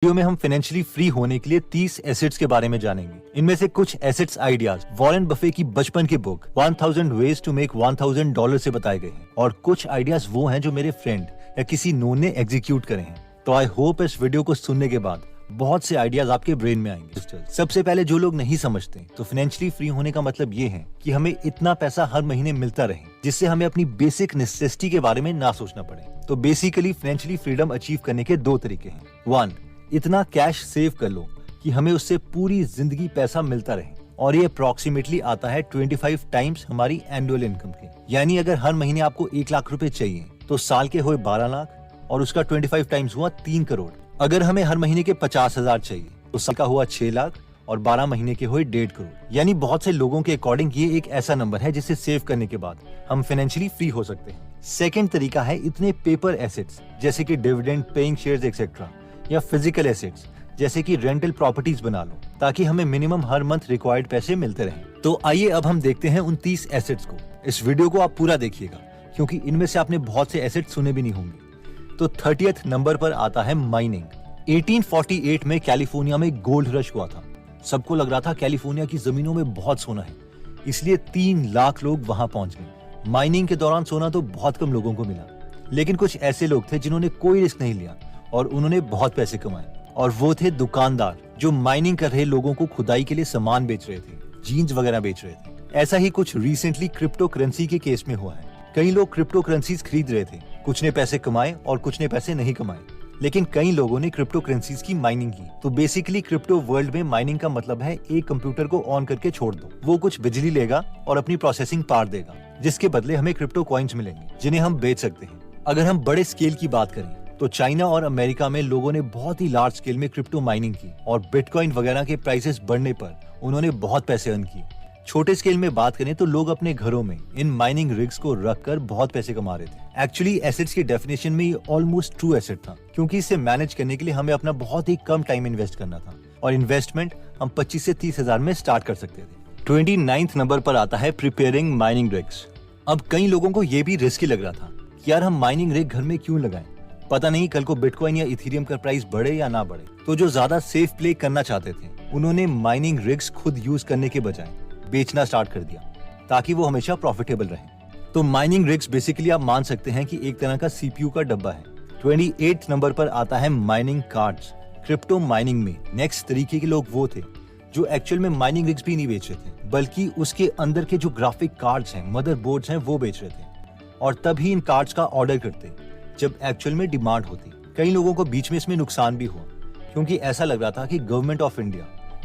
Video में हम financially free होने के लिए 30 एसेट्स के बारे में जानेंगे। इनमें से कुछ एसेट्स आइडियाज वॉरेन बफे की बचपन की बुक 1000 वेज टू मेक $1000 से बताए गए हैं और कुछ आइडियाज वो हैं जो मेरे फ्रेंड या किसी नोन ने एग्जीक्यूट करे हैं। तो आई होप इस वीडियो को सुनने के बाद बहुत से आइडियाज आपके ब्रेन में आएंगे। सबसे पहले जो लोग नहीं समझते तो फाइनेंशियली फ्री होने का मतलब ये है कि हमें इतना पैसा हर महीने मिलता रहे जिससे हमें अपनी बेसिक नेसेसिटी के बारे में ना सोचना पड़े। तो बेसिकली फाइनेंशियली फ्रीडम अचीव करने के दो तरीके हैं। 1, इतना कैश सेव कर लो कि हमें उससे पूरी जिंदगी पैसा मिलता रहे और ये अप्रोक्सीमेटली आता है 25 टाइम्स हमारी एनुअल इनकम के। यानी अगर हर महीने आपको 1 लाख रुपए चाहिए तो साल के हुए 12 लाख और उसका 25 टाइम्स हुआ 3 करोड़। अगर हमें हर महीने के 50,000 चाहिए तो साल का हुआ 6 लाख और 12 महीने के हुए 1.5 करोड़। यानी बहुत से लोगों के अकॉर्डिंग ये एक ऐसा नंबर है जिसे सेव करने के बाद हम फाइनेंशियली फ्री हो सकते हैं। सेकेंड तरीका है इतने पेपर एसेट्स जैसे कि डिविडेंड पेइंग शेयर्स एक्सेट्रा या फिजिकल एसेट्स जैसे कि रेंटल प्रॉपर्टीज बना लो ताकि हमें मिनिमम हर मंथ रिक्वायर्ड पैसे मिलते रहें। तो आइए अब हम देखते हैं उन 30 एसेट्स को। इस वीडियो को आप पूरा देखिएगा क्योंकि इनमें से आपने बहुत से एसेट्स सुने भी नहीं होंगे। तो 30th नंबर पर आता है माइनिंग। 1848 में कैलिफोर्निया में गोल्ड रश हुआ था। सबको लग रहा था कैलिफोर्निया की जमीनों में बहुत सोना है, इसलिए 3 लाख लोग वहां पहुंच गए। माइनिंग के दौरान सोना तो बहुत कम लोगों को मिला, लेकिन कुछ ऐसे लोग थे जिन्होंने कोई रिस्क नहीं लिया और उन्होंने बहुत पैसे कमाए। और वो थे दुकानदार जो माइनिंग कर रहे लोगों को खुदाई के लिए सामान बेच रहे थे, जीन्स वगैरह बेच रहे थे। ऐसा ही कुछ रिसेंटली क्रिप्टो करेंसी के केस में हुआ है। कई लोग क्रिप्टो करेंसीज खरीद रहे थे, कुछ ने पैसे कमाए और कुछ ने पैसे नहीं कमाए, लेकिन कई लोगों ने क्रिप्टो करेंसीज की माइनिंग की। तो बेसिकली क्रिप्टो वर्ल्ड में माइनिंग का मतलब है एक कंप्यूटर को ऑन करके छोड़ दो, वो कुछ बिजली लेगा और अपनी प्रोसेसिंग पार देगा, जिसके बदले हमें क्रिप्टो कॉइन्स मिलेंगे जिन्हें हम बेच सकते हैं। अगर हम बड़े स्केल की बात करें तो चाइना और अमेरिका में लोगों ने बहुत ही लार्ज स्केल में क्रिप्टो माइनिंग की और बिटकॉइन वगैरह के प्राइसेस बढ़ने पर उन्होंने बहुत पैसे अर्न किए। छोटे स्केल में बात करें तो लोग अपने घरों में इन माइनिंग रिग्स को रखकर बहुत पैसे कमा रहे थे। एक्चुअली एसेट्स की डेफिनेशन में ये ऑलमोस्ट ट्रू एसेट था क्योंकि इसे मैनेज करने के लिए हमें अपना बहुत ही कम टाइम इन्वेस्ट करना था और इन्वेस्टमेंट हम 25 से 30 हजार में स्टार्ट कर सकते थे। 29th नंबर पर आता है प्रिपेयरिंग माइनिंग रिग्स। अब कई लोगों को ये भी रिस्की लग रहा था कि यार हम माइनिंग रिग घर में क्यों लगाएं, पता नहीं कल को बिटकॉइन या इथेरियम का प्राइस बढ़े या ना बढ़े। तो जो ज्यादा सेफ प्ले करना चाहते थे उन्होंने माइनिंग रिग्स खुद यूज करने के बजाय बेचना स्टार्ट कर दिया ताकि वो हमेशा प्रॉफिटेबल रहे। तो माइनिंग रिग्स बेसिकली आप मान सकते हैं कि एक तरह का सीपीयू का डब्बा है। 28th नंबर पर आता है माइनिंग कार्ड्स। क्रिप्टो माइनिंग में नेक्स्ट तरीके के लोग वो थे जो एक्चुअल में माइनिंग रिग्स भी नहीं बेच रहे थे बल्कि उसके अंदर के जो ग्राफिक कार्ड्स हैं, मदरबोर्ड्स हैं, वो बेच रहे थे और तभी इन कार्ड्स का ऑर्डर करते जब एक्चुअल में डिमांड होती। कई लोगों को बीच में इसमें नुकसान भी हुआ क्योंकि ऐसा लग रहा था कि गवर्नमेंट ऑफ इंडिया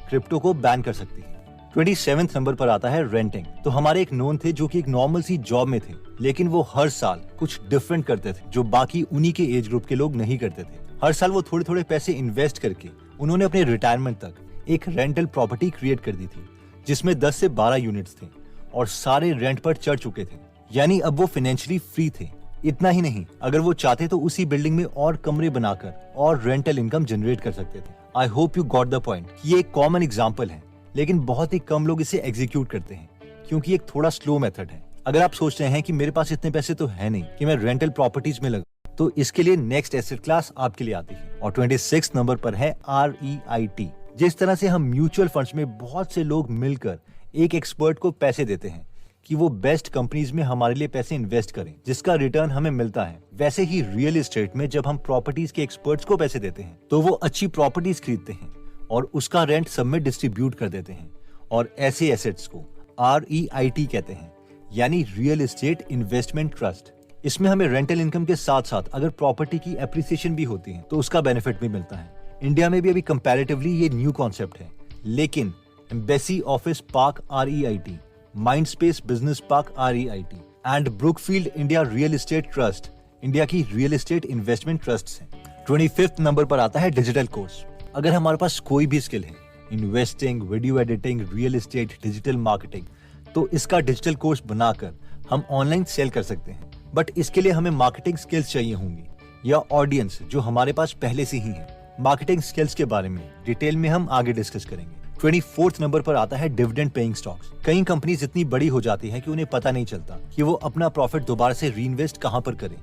क्रिप्टो को बैन कर सकती है। 27th नंबर पर आता है रेंटिंग। तो हमारे एक नोन थे जो कि एक नॉर्मल सी जॉब में थे, लेकिन वो हर साल कुछ डिफरेंट करते थे जो बाकी उन्हीं के एज ग्रुप के लोग नहीं करते थे। हर साल वो थोड़े थोड़े पैसे इन्वेस्ट करके उन्होंने अपने रिटायरमेंट तक एक रेंटल प्रॉपर्टी क्रिएट कर दी थी जिसमें 10 से 12 यूनिट्स थे और सारे रेंट पर चढ़ चुके थे। यानी अब वो फाइनेंशियली फ्री थे। इतना ही नहीं, अगर वो चाहते तो उसी बिल्डिंग में और कमरे बनाकर और रेंटल इनकम जनरेट कर सकते थे। I hope you got the point. ये एक कॉमन एग्जांपल है, लेकिन बहुत ही कम लोग इसे एग्जीक्यूट करते हैं क्योंकि एक थोड़ा स्लो मेथड है। अगर आप सोच रहे हैं कि मेरे पास इतने पैसे तो है नहीं कि मैं रेंटल प्रॉपर्टीज में लगा, तो इसके लिए नेक्स्ट एसेट क्लास आपके लिए आती है और 26th नंबर पर है REIT। जिस तरह से हम म्यूचुअल फंड्स में बहुत से लोग मिलकर एक एक्सपर्ट को पैसे देते हैं कि वो बेस्ट कंपनीज में हमारे लिए पैसे इन्वेस्ट करें जिसका रिटर्न हमें मिलता है, वैसे ही रियल एस्टेट में जब हम प्रॉपर्टीज के एक्सपर्ट्स को पैसे देते हैं तो वो अच्छी प्रॉपर्टीज खरीदते हैं और उसका रेंट सब में डिस्ट्रीब्यूट कर देते हैं और ऐसे एसेट्स को REIT कहते हैं, यानी रियल एस्टेट इन्वेस्टमेंट ट्रस्ट। इसमें हमें रेंटल इनकम के साथ साथ अगर प्रॉपर्टी की एप्रिसिएशन भी होती है तो उसका बेनिफिट भी मिलता है। इंडिया में भी अभी कंपैरेटिवली ये न्यू कॉन्सेप्ट है, लेकिन embassy office park REIT, Mindspace business park REIT and Brookfield India real estate trust India की रियल एस्टेट इन्वेस्टमेंट ट्रस्ट हैं। 25th नंबर पर आता है डिजिटल कोर्स। अगर हमारे पास कोई भी स्किल है, investing, video editing, real estate, digital marketing, तो इसका डिजिटल कोर्स बनाकर हम ऑनलाइन सेल कर सकते हैं। बट इसके लिए हमें मार्केटिंग स्किल्स चाहिए होंगी या ऑडियंस जो हमारे पास पहले से ही है। मार्केटिंग स्किल्स के बारे में डिटेल में हम आगे डिस्कस करेंगे। 24th नंबर पर आता है डिविडेंड पेइंग स्टॉक्स। कई कंपनीज इतनी बड़ी हो जाती है कि उन्हें पता नहीं चलता कि वो अपना प्रॉफिट दोबारा से रीइन्वेस्ट कहां पर करें,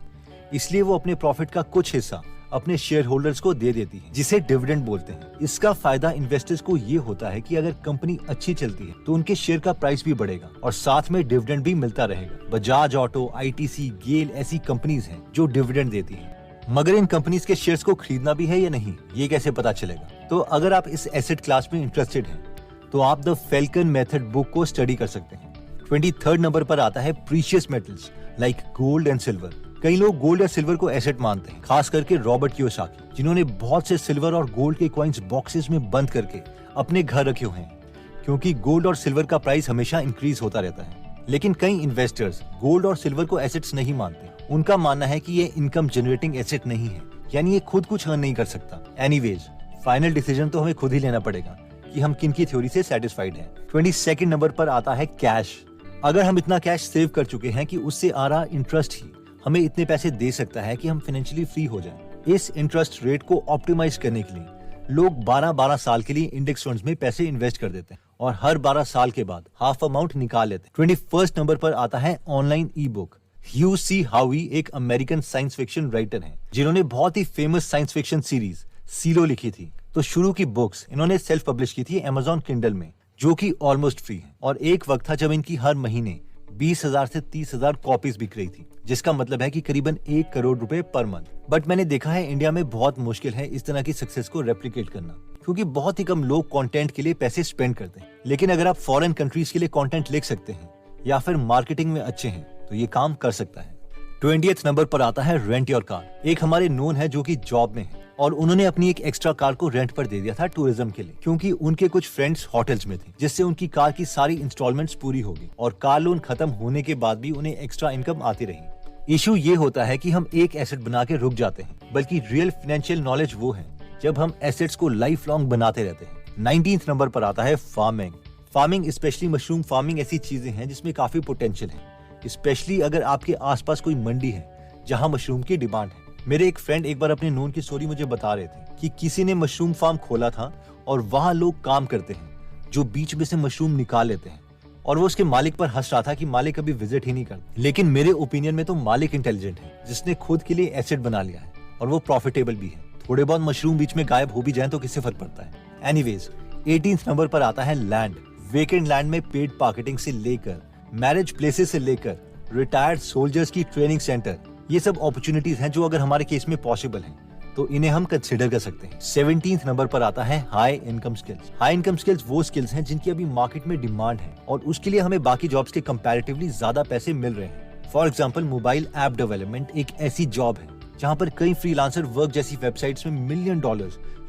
इसलिए वो अपने प्रॉफिट का कुछ हिस्सा अपने शेयर होल्डर्स को दे देती है, जिसे डिविडेंड बोलते हैं। इसका फायदा इन्वेस्टर्स को ये होता है कि अगर कंपनी अच्छी चलती है तो उनके शेयर का प्राइस भी बढ़ेगा और साथ में डिविडेंड भी मिलता रहेगा। बजाज ऑटो, आईटीसी, गेल ऐसी कंपनीज हैं जो डिविडेंड देती हैं। मगर इन कंपनीज के शेयर्स को खरीदना भी है या नहीं, ये कैसे पता चलेगा? तो अगर आप इस एसेट क्लास में इंटरेस्टेड हैं तो आप द फेल्कन मेथड बुक को स्टडी कर सकते हैं। 23rd नंबर पर आता है precious metals like gold and silver. कई लोग गोल्ड या सिल्वर को एसेट मानते हैं, खास करके रॉबर्ट कियोसाकी, जिन्होंने बहुत से सिल्वर और गोल्ड के कॉइन्स बॉक्सेस में बंद करके अपने घर रखे हुए हैं, क्योंकि गोल्ड और सिल्वर का प्राइस हमेशा इंक्रीज होता रहता है। लेकिन कई इन्वेस्टर्स गोल्ड और सिल्वर को एसेट्स नहीं मानते। उनका मानना है कि ये इनकम जनरेटिंग एसेट नहीं है, यानी ये खुद कुछ अर्न नहीं कर सकता। एनीवेज, फाइनल डिसीजन तो हमें खुद ही लेना पड़ेगा कि हम किन की थ्योरी से सेटिस्फाइड हैं। 22nd नंबर पर आता है कैश। अगर हम इतना कैश सेव कर चुके हैं कि उससे आ रहा इंटरेस्ट ही हमें इतने पैसे दे सकता है कि हम फाइनेंशियली फ्री हो जाएं। इस इंटरेस्ट रेट को ऑप्टिमाइज करने के लिए लोग 12-12 साल के लिए इंडेक्स फंड्स में पैसे इन्वेस्ट कर देते हैं और हर 12 साल के बाद हाफ अमाउंट निकाल लेते हैं। 21st नंबर पर आता है ऑनलाइन ई बुक। ह्यू सी हावी एक अमेरिकन साइंस फिक्शन राइटर हैं, जिन्होंने बहुत ही famous science fiction series Silo लिखी थी। तो शुरू की बुक्स इन्होंने सेल्फ पब्लिश की थी Amazon Kindle में, जो कि ऑलमोस्ट फ्री है। और एक वक्त था जब इनकी हर महीने 20,000 से 30,000 कॉपीज बिक रही थी, जिसका मतलब है कि करीबन 1 करोड़ रुपए पर मंथ। बट मैंने देखा है इंडिया में बहुत मुश्किल है इस तरह की सक्सेस को रेप्लिकेट करना, क्योंकि बहुत ही कम लोग कंटेंट के लिए पैसे स्पेंड करते हैं। लेकिन अगर आप फॉरेन कंट्रीज के लिए कंटेंट लिख सकते हैं या फिर मार्केटिंग में अच्छे हैं तो ये काम कर सकता है। 20th नंबर पर आता है रेंट योर कार। एक हमारे नोन है जो कि जॉब में है और उन्होंने अपनी एक एक्स्ट्रा कार को रेंट पर दे दिया था टूरिज्म के लिए, क्योंकि उनके कुछ फ्रेंड्स होटल्स में थे, जिससे उनकी कार की सारी इंस्टॉलमेंट्स पूरी होगी और कार लोन खत्म होने के बाद भी उन्हें एक्स्ट्रा इनकम आती रही। इशू ये होता है कि हम एक एसेट बना के रुक जाते हैं, बल्कि रियल फाइनेंशियल नॉलेज वो है जब हम एसेट्स को लाइफ लॉन्ग बनाते रहते हैं। 19th नंबर पर आता है farming. Farming, specially mushroom farming, ऐसी चीजें हैं जिसमें काफी पोटेंशियल है, स्पेशली अगर आपके आसपास कोई मंडी है जहां मशरूम की डिमांड है। मेरे एक फ्रेंड एक बार अपने नोन की स्टोरी मुझे बता रहे थे कि किसी ने मशरूम फार्म खोला था और वहां लोग काम करते हैं जो बीच में से मशरूम निकाल लेते हैं, और वो उसके मालिक पर हंस रहा था कि मालिक कभी विजिट ही नहीं करता। लेकिन मेरे ओपिनियन में तो मालिक इंटेलिजेंट है, जिसने खुद के लिए एसेट बना लिया है और वो प्रॉफिटेबल भी है। थोड़े बहुत मशरूम बीच में गायब हो भी जाए तो किससे फर्क पड़ता है। एनीवेज, 18th नंबर पर आता है लैंड। वेकेंड लैंड में पेड मार्केटिंग से लेकर मैरिज प्लेसेस से लेकर रिटायर्ड सोल्जर्स की ट्रेनिंग सेंटर, ये सब अपॉर्चुनिटीज हैं जो अगर हमारे केस में पॉसिबल हैं तो इन्हें हम कंसिडर कर सकते हैं। 17th नंबर पर आता है high income skills. High income skills वो स्किल्स हैं जिनकी अभी मार्केट में डिमांड है और उसके लिए हमें बाकी जॉब्स के कंपैरेटिवली ज्यादा पैसे मिल रहे हैं। For example, mobile app development एक ऐसी जॉब है जहां पर कई फ्रीलांसर वर्क जैसी वेबसाइट्स में $1 मिलियन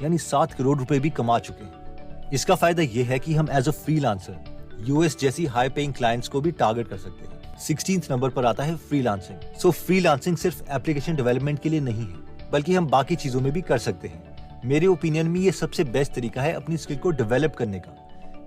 यानी 7 करोड़ रुपए भी कमा चुके हैं। इसका फायदा ये है कि हम एज अ फ्रीलांसर यूएस जैसी हाई पेइंग क्लाइंट्स को भी टारगेट कर सकते हैं। 16th नंबर पर आता है फ्रीलांसिंग। सो फ्रीलांसिंग सिर्फ एप्लीकेशन डेवलपमेंट के लिए नहीं है, बल्कि हम बाकी चीजों में भी कर सकते हैं। मेरे ओपिनियन में ये सबसे बेस्ट तरीका है अपनी स्किल को डेवलप करने का,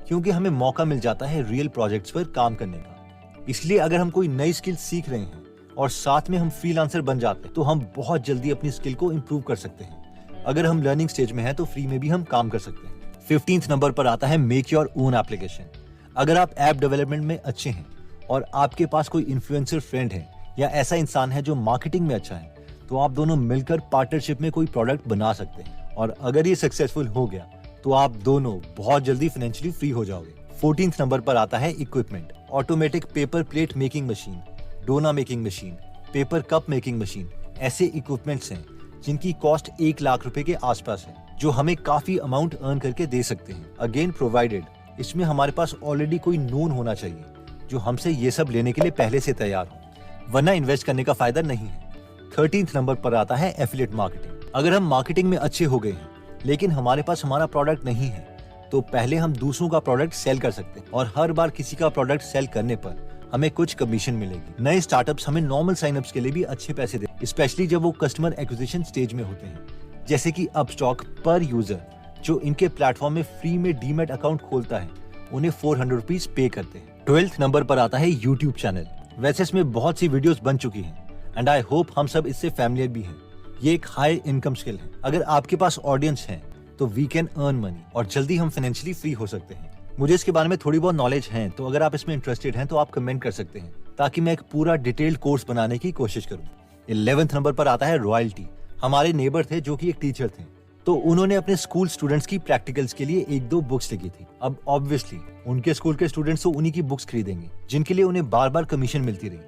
क्योंकि हमें मौका मिल जाता है रियल प्रोजेक्ट्स पर काम करने का। इसलिए अगर हम कोई नई स्किल सीख रहे हैं और साथ में हम फ्रीलांसर बन जाते हैं तो हम बहुत जल्दी अपनी स्किल को इम्प्रूव कर सकते हैं। अगर हम लर्निंग स्टेज में हैं तो फ्री में भी हम काम कर सकते हैं। 15th नंबर पर आता है मेक योर ओन एप्लीकेशन। अगर आप ऐप डेवलपमेंट में अच्छे हैं और आपके पास कोई इन्फ्लुएंसर फ्रेंड है या ऐसा इंसान है जो मार्केटिंग में अच्छा है, तो आप दोनों मिलकर पार्टनरशिप में कोई प्रोडक्ट बना सकते हैं और अगर ये सक्सेसफुल हो गया तो आप दोनों बहुत जल्दी फाइनेंशियली फ्री हो जाओगे। 14th नंबर पर आता है equipment. Automatic paper plate making machine, डोना making machine, paper cup making machine, ऐसे इक्विपमेंट्स हैं जिनकी कॉस्ट 1 लाख रुपए के आसपास है, जो हमें काफी अमाउंट अर्न करके दे सकते हैं। अगेन प्रोवाइडेड इसमें हमारे पास ऑलरेडी कोई नोन होना चाहिए जो हमसे ये सब लेने के लिए पहले से तैयार हो, वरना इन्वेस्ट करने का फायदा नहीं है। 13th नंबर पर आता है एफिलिएट मार्केटिंग। अगर हम मार्केटिंग में अच्छे हो गए हैं लेकिन हमारे पास हमारा प्रोडक्ट नहीं है, तो पहले हम दूसरों का प्रोडक्ट सेल कर सकते हैं और हर बार किसी का प्रोडक्ट सेल करने पर हमें कुछ कमीशन मिलेगी। नए स्टार्टअप्स हमें नॉर्मल साइनअप्स के लिए भी अच्छे पैसे देते, स्पेशली जब वो कस्टमर एक्विजिशन स्टेज में होते हैं, जैसे कि अपस्टॉक पर यूजर जो इनके प्लेटफॉर्म में फ्री में डीमैट अकाउंट खोलता है उन्हें 400 रुपीज पे करते हैं। 12th नंबर पर आता है यूट्यूब चैनल। वैसे इसमें बहुत सी वीडियोस बन चुकी हैं एंड आई होप हम सब इससे फैमिलियर भी हैं। ये एक हाई इनकम स्किल है। अगर आपके पास ऑडियंस है तो वी कैन अर्न मनी और जल्दी हम फाइनेंशियली फ्री हो सकते हैं। मुझे इसके बारे में थोड़ी बहुत नॉलेज है, तो अगर आप इसमें इंटरेस्टेड हैं तो आप कमेंट कर सकते हैं ताकि मैं एक पूरा डिटेल्ड कोर्स बनाने की कोशिश करूं। 11th नंबर पर आता है रॉयल्टी। हमारे नेबर थे जो कि एक टीचर थे, तो उन्होंने अपने स्कूल स्टूडेंट्स की प्रैक्टिकल्स के लिए 1-2 बुक्स लिखी थी। अब ऑब्वियसली उनके स्कूल के स्टूडेंट्स तो उन्हीं की बुक्स खरीदेंगे, जिनके लिए उन्हें बार बार कमीशन मिलती रही।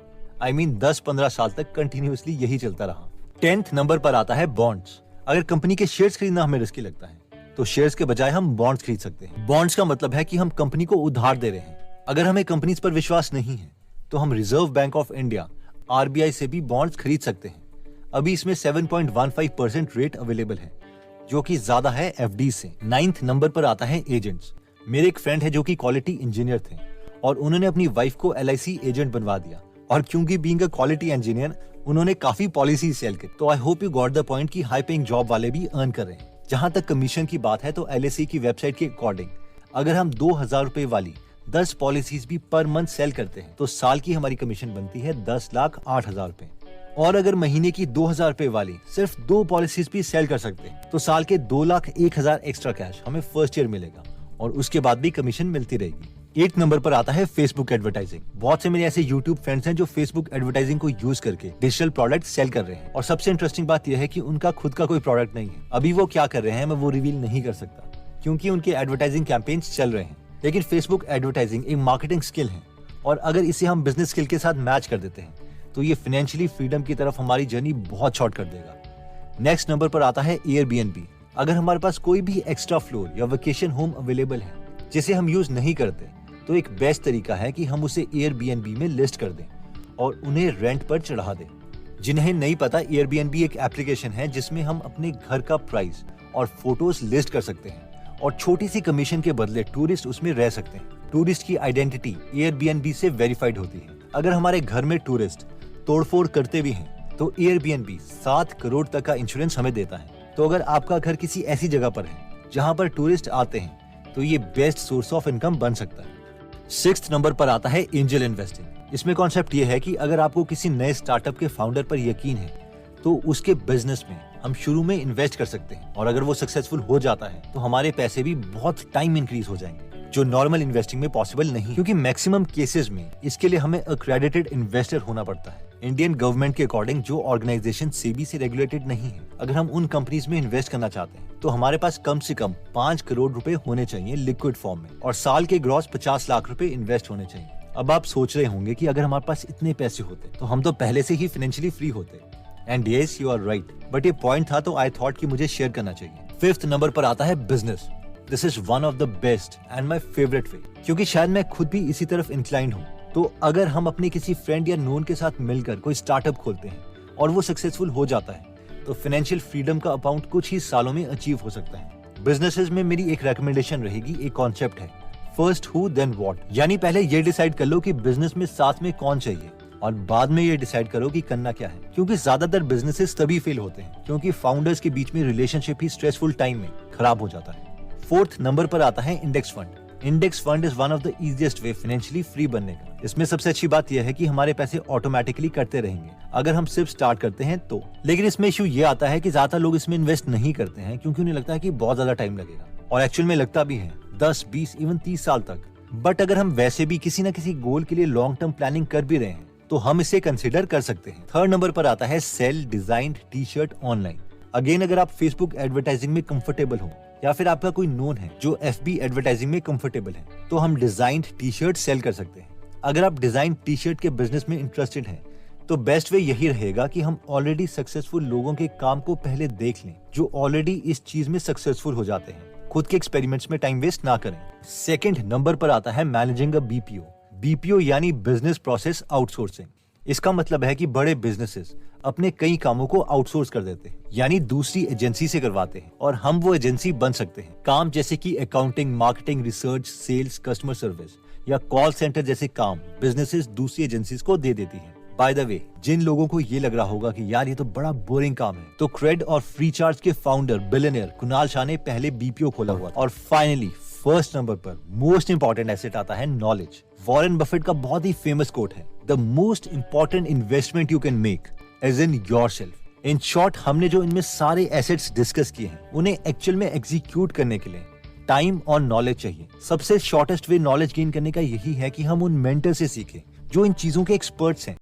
I mean 10-15 साल तक कंटिन्यूअसली यही चलता रहा। 10th नंबर पर आता है बॉन्ड्स। अगर कंपनी के शेयर्स खरीदना हमें रिस्की लगता है, तो शेयर्स के बजाय हम बॉन्ड्स खरीद सकते हैं। बॉन्ड्स का मतलब है कि हम कंपनी को उधार दे रहे हैं। अगर हमें कंपनीज पर विश्वास नहीं है, तो हम reserve bank of India RBI से भी बॉन्ड्स खरीद सकते हैं। अभी इसमें 7.15% रेट अवेलेबल है, जो कि ज्यादा है FD से। 9th नंबर पर आता है एजेंट्स। मेरे एक फ्रेंड है जो कि क्वालिटी इंजीनियर थे और उन्होंने अपनी वाइफ को LIC एजेंट बनवा दिया, और क्योंकि बीइंग अ क्वालिटी इंजीनियर उन्होंने काफी पॉलिसी सेल की। तो I hope you got the point कि हाई पेइंग जॉब वाले भी अर्न कर रहे हैं। जहां तक कमीशन की बात है, तो LIC की वेबसाइट के अकॉर्डिंग अगर हम 2000 रुपए वाली 10 पॉलिसीज भी पर मंथ सेल करते हैं, तो साल की हमारी कमीशन बनती है 10,08,000 रुपए। और अगर महीने की 2000 रुपए वाली सिर्फ 2 पॉलिसीज भी सेल कर सकते हैं, तो साल के 2,01,000 एक्स्ट्रा कैश हमें फर्स्ट ईयर मिलेगा, और उसके बाद भी कमीशन मिलती रहेगी। 8 नंबर पर आता है फेसबुक एडवर्टाइजिंग। बहुत से मेरे ऐसे यूट्यूब फ्रेंड्स हैं जो फेसबुक एडवर्टाइजिंग को यूज करके डिजिटल प्रोडक्ट सेल कर रहे हैं, और सबसे इंटरेस्टिंग बात यह है कि उनका खुद का कोई प्रोडक्ट नहीं है। अभी वो क्या कर रहे हैं मैं वो रिवील नहीं कर सकता, क्योंकि उनके एडवर्टाइजिंग कैंपेन्स चल रहे हैं। लेकिन फेसबुक एडवर्टाइजिंग एक मार्केटिंग स्किल है, और अगर इसे हम बिजनेस स्किल के साथ मैच कर देते हैं, तो ये फाइनेंशियली फ्रीडम की तरफ हमारी जर्नी बहुत शॉर्ट कर देगा। नेक्स्ट नंबर पर आता है Airbnb। अगर हमारे पास कोई भी एक्स्ट्रा फ्लोर या वेकेशन होम अवेलेबल है जिसे हम यूज नहीं करते, तो एक बेस्ट तरीका है कि हम उसे Airbnb में लिस्ट कर दें और उन्हें रेंट पर चढ़ा दें। जिन्हें नहीं पता, Airbnb एक एप्लीकेशन है जिसमें हम अपने घर का प्राइस और फोटोज लिस्ट कर सकते हैं, और छोटी सी कमीशन के बदले टूरिस्ट उसमें रह सकते हैं। टूरिस्ट की आइडेंटिटी Airbnb से वेरीफाइड होती है। अगर हमारे घर में टूरिस्ट तोड़फोड़ करते भी हैं, तो Airbnb 7 करोड़ तक का इंश्योरेंस हमें देता है। तो अगर आपका घर किसी ऐसी जगह पर है जहां पर टूरिस्ट आते हैं, तो ये बेस्ट सोर्स ऑफ इनकम बन सकता है। 6th नंबर पर आता है एंजल इन्वेस्टिंग। इसमें कॉन्सेप्ट ये है कि अगर आपको किसी नए स्टार्टअप के फाउंडर पर यकीन है, तो उसके बिजनेस में हम शुरू में इन्वेस्ट कर सकते हैं, और अगर वो सक्सेसफुल हो जाता है, तो हमारे पैसे भी बहुत टाइम इंक्रीज हो जाएंगे, जो नॉर्मल इन्वेस्टिंग में पॉसिबल नहीं, क्योंकि मैक्सिमम केसेस में इसके लिए हमें अक्रेडिटेड इन्वेस्टर होना पड़ता है। इंडियन गवर्नमेंट के अकॉर्डिंग जो ऑर्गेनाइजेशन सेबी से रेगुलेटेड नहीं है, अगर हम उन कंपनीज में इन्वेस्ट करना चाहते हैं, तो हमारे पास कम से कम 5 करोड़ रुपए होने चाहिए लिक्विड फॉर्म में, और साल के ग्रॉस 50 लाख रुपए इन्वेस्ट होने चाहिए। अब आप सोच रहे होंगे कि अगर हमारे पास इतने पैसे होते तो हम तो पहले से ही फाइनेंशियली फ्री होते। And yes, you are right, but ये पॉइंट था तो आई थॉट कि मुझे शेयर करना चाहिए। 5th नंबर पर आता है business. This is one of the best and my favourite वे, क्योंकि शायद मैं खुद भी इसी तरफ इंक्लाइंड हूँ। तो अगर हम अपने किसी फ्रेंड या नोन के साथ मिलकर कोई स्टार्टअप खोलते हैं और वो सक्सेसफुल हो जाता है, तो फाइनेंशियल फ्रीडम का अमाउंट कुछ ही सालों में अचीव हो सकता है। बिजनेसेस में मेरी एक रेकमेंडेशन रहेगी, एक कॉन्सेप्ट है फर्स्ट हु देन व्हाट, यानी पहले ये डिसाइड कर लो कि बिजनेस में साथ में कौन चाहिए, और बाद में ये डिसाइड करो कि करना क्या है। क्योंकि ज्यादातर बिजनेसेस तभी फेल होते हैं क्योंकि फाउंडर्स के बीच में रिलेशनशिप ही स्ट्रेसफुल टाइम में खराब हो जाता है। 4th नंबर पर आता है index fund. Index fund is one of the easiest way financially free बनने का। इसमें सबसे अच्छी बात यह है कि हमारे पैसे ऑटोमेटिकली कटते रहेंगे अगर हम सिर्फ स्टार्ट करते हैं तो। लेकिन इसमें इशू ये आता है कि ज्यादा लोग इसमें इन्वेस्ट नहीं करते हैं क्योंकि उन्हें लगता है कि बहुत ज्यादा टाइम लगेगा, और एक्चुअल में लगता भी है 10, 20, इवन 30 साल तक। बट अगर हम वैसे भी किसी न किसी गोल के लिए लॉन्ग टर्म प्लानिंग कर भी रहे हैं, तो हम इसे कंसिडर कर सकते हैं। 3rd नंबर पर आता है sell designed t-shirt online. Again, अगर आप फेसबुक एडवर्टाइजिंग में कंफर्टेबल हो, या फिर आपका कोई नोन है जो FB एडवर्टाइजिंग में कंफर्टेबल है, तो हम डिजाइन्ड टी-शर्ट सेल कर सकते हैं। अगर आप डिजाइन टी-शर्ट के बिजनेस में इंटरेस्टेड हैं, तो बेस्ट वे यही रहेगा कि हम ऑलरेडी सक्सेसफुल लोगों के काम को पहले देख लें जो ऑलरेडी इस चीज में सक्सेसफुल हो जाते हैं। खुद के एक्सपेरिमेंट्स में टाइम वेस्ट ना करें। 2nd नंबर पर आता है मैनेजिंग अ BPO। BPO यानी बिजनेस प्रोसेस आउटसोर्सिंग। इसका मतलब है कि बड़े बिजनेसेस अपने कई कामों को आउटसोर्स कर देते हैं, यानी दूसरी एजेंसी से करवाते हैं, और हम वो एजेंसी बन सकते हैं। काम जैसे कि accounting, marketing, research, sales, customer service या कॉल सेंटर जैसे काम बिजनेसेस दूसरी एजेंसीज को दे देती हैं। बाय द वे, जिन लोगों को ये लग रहा होगा कि यार ये तो बड़ा बोरिंग काम है, तो क्रेड और फ्रीचार्ज के फाउंडर बिलियनियर कुणाल शाह ने पहले BPO खोला हुआ। और फाइनली 1st नंबर पर मोस्ट इंपॉर्टेंट एसेट आता है नॉलेज। वॉरेन बफेट का बहुत ही फेमस कोट है, the most important investment you can make is in yourself. In short, हमने जो इनमें सारे एसेट्स डिस्कस किए हैं, उन्हें एक्चुअल में एग्जीक्यूट करने के लिए टाइम और नॉलेज चाहिए। सबसे शॉर्टेस्ट वे नॉलेज गेन करने का यही है कि हम उन मेंटर से सीखें जो इन चीजों के एक्सपर्ट्स हैं।